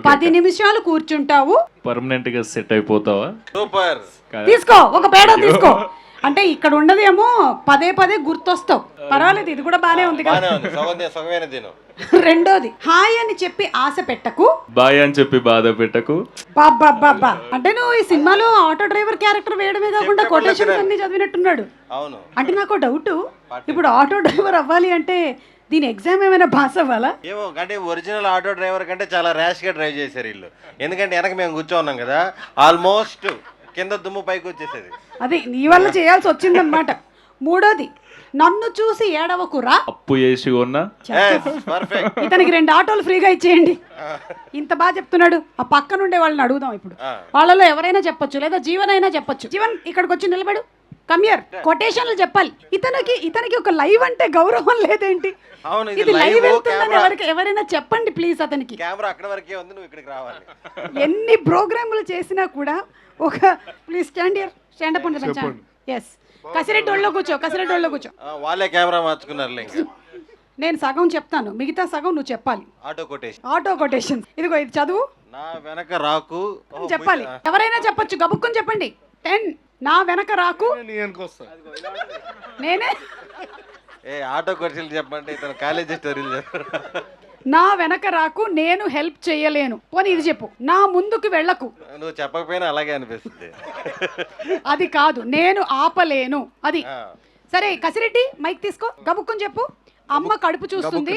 10 నిమిషాలు కూర్చుంటావు, పర్మనెంట్ గా సెట్ అయిపోతావా? సూపర్. తీసుకో ఒక పేడ తీసుకో. అంటే ఇక్కడ ఉండదేమో పదే పదే గుర్తొస్తావు. పర్వాలేదు, ఇది కూడా బానే ఉంది కదా. రెండోది, హాయ్ అని చెప్పి ఆశ పెట్టకు, బాయ్ అని చెప్పి బాధ పెట్టకు. బాబా అంటే నువ్వు ఈ సినిమాలో ఆటో డ్రైవర్ క్యారెక్టర్ వేయడమే కాకుండా కొటేషన్స్ అన్ని చదివినట్టున్నాడు. అవును. అంటే నాకు డౌట్, ఇప్పుడు ఆటో డ్రైవర్ అవ్వాలి అంటే దీని ఎగ్జామ్ ఏమైనా పాస్ అవ్వాలా? ఏమో, అంటే ఒరిజినల్ ఆటో డ్రైవర్ కంటే చాలా ర్యాష్ గా డ్రైవ్ చేశారు వీళ్ళు. ఎందుకంటే వెనక మేము కూర్చోన్నాం కదా, ఆల్మోస్ట్ కింద దుమ్ము పైకి వచ్చేసేది. అది నీ వల్ల చేయాల్సి వచ్చిందనమాట. మూడోది, నన్ను చూసి ఏడవకురా, అప్పు చేసి కొన్నా. ఇతనికి 2 ఆటోలు ఫ్రీగా ఇచ్చేయండి. ఇంత బాగా చెప్తున్నాడు. ఆ పక్కన ఉండే వాళ్ళని అడుగుదాం ఇప్పుడు. వాళ్ళలో ఎవరైనా చెప్పొచ్చు, లేదా జీవన్ అయినా చెప్పొచ్చు. జీవన్ ఇక్కడికి వచ్చి నిలబడు, కమ్యర్, కొటేషన్లు చెప్పాలి. ఇతనికి ఒక లైవ్ అంటే గౌరవం లేదేంటి? ఇది లైవ్ వెళ్తుందని ఎవరైనా చెప్పండి ప్లీజ్. అతనికి కెమెరా అక్కడ వరకే ఉంది, నువ్వు ఇక్కడికి రావాలి. ఎన్ని ప్రోగ్రాములు చేసినా కూడా ఒక ప్లీజ్ స్టాండ్ అప్ ఉంటుంది. ఎస్, కసిరెడ్డి ఒళ్ళో కూర్చో. వాళ్ళే కెమెరా మార్చుకున్నారు. నేను సగం చెప్తాను, మిగతా సగం నువ్వు చెప్పాలి. Auto quotation. ఇదిగో ఇది చదువు. నా వెనక రాకు చెప్పాలి. ఎవరైనా చెప్పొచ్చు, గబుక్కుని చెప్పండి. 10, నా వెనక రాకు. నేనే ఆటో కొటేషన్ చెప్పండి. ఇతను కాలేజీ స్టోరీలు చెప్పారు. నా వెనక రాకు, నేను హెల్ప్ చేయలేను. పోనీ ఇది చెప్పు, నా ముందుకు వెళ్ళకు. నువ్వు చెప్పకపోయినా అలాగే అనిపిస్తుంది. అది కాదు, నేను ఆపలేను. అది సరే. కసిరెడ్డి మైక్ తీసుకో, గబుక్కుని చెప్పు. అమ్మ కడుపు చూస్తుంది,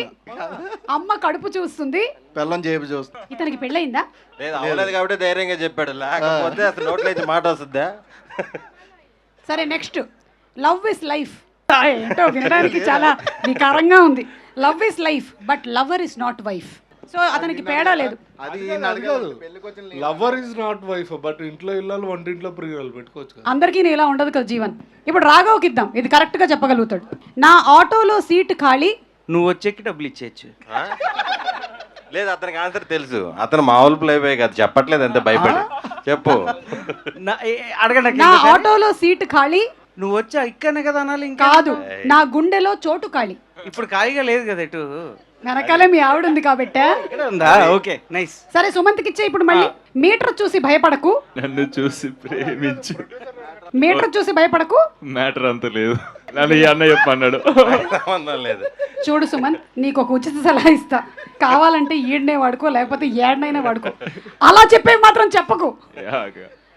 పెళ్ళం చేపు చూస్తుంది. ఇతనికి పెళ్ళయిందా? లేదు, అవలేదు కాబట్టి ధైర్యంగా చెప్పాడు. లేకపోతే అసలు నోట్లో నుంచి మాట వస్తుందా? సరే, నెక్స్ట్, లవ్ ఇస్ లైఫ్. ఏంటో వినడానికి చాలా వికారంగా ఉంది. Love is life but lover is not wife. So అతనికి పేడా లేదు. అది అడగదు. Lover is not wife but ఇంట్లో ఇల్లాలు వంటింట్లో ప్రియులు పెట్టుకోవచ్చు. అందరికీ ఇలా ఉండదు కదా జీవన్. ఇప్పుడు రాఘవ్కి ఇద్దాం, ఇది కరెక్ట్ గా చెప్పగలుగుతాడు. నా ఆటోలో సీట్ ఖాళీ, నువ్వు వచ్చేకి డబ్బులు ఇచ్చేయచ్చు. లేదు, అతనికి ఆన్సర్ తెలుసు. అతను మామూలు ప్లే బాయ్ కాదు, చెప్పట్లేదు, ఎంత భయపడి. చెప్పు. అడగండి. నా ఆటోలో సీట్ ఖాళీ, నువ్వు వచ్చా ఇక్కడనే కదా అనాలి. ఇంకా కాదు, నా గుండెలో చోటు ఖాళీ. ఇప్పుడు ఖాళీగా లేదు కదా, ఇటు వెనకాలే మీ ఆవిడ ఉంది కాబట్టి. Okay, nice. సరే, సుమంత్కి ఇచ్చే. ఇప్పుడు మళ్ళీ, మీటర్ చూసి భయపడకు, నన్ను చూసి ప్రేమించు. మీటర్ చూసి భయపడకు. మ్యాటర్ అంత లేదు, నన్ను ఈ అన్న చెప్పన్నాడు. లేదు. చూడు సుమన్, నీకు ఒక ఉచిత సలహా ఇస్తా. కావాలంటే ఈడనే వాడుకో, లేకపోతే ఏడనైనా వాడుకో. అలా చెప్పే మాత్రం చెప్పకు.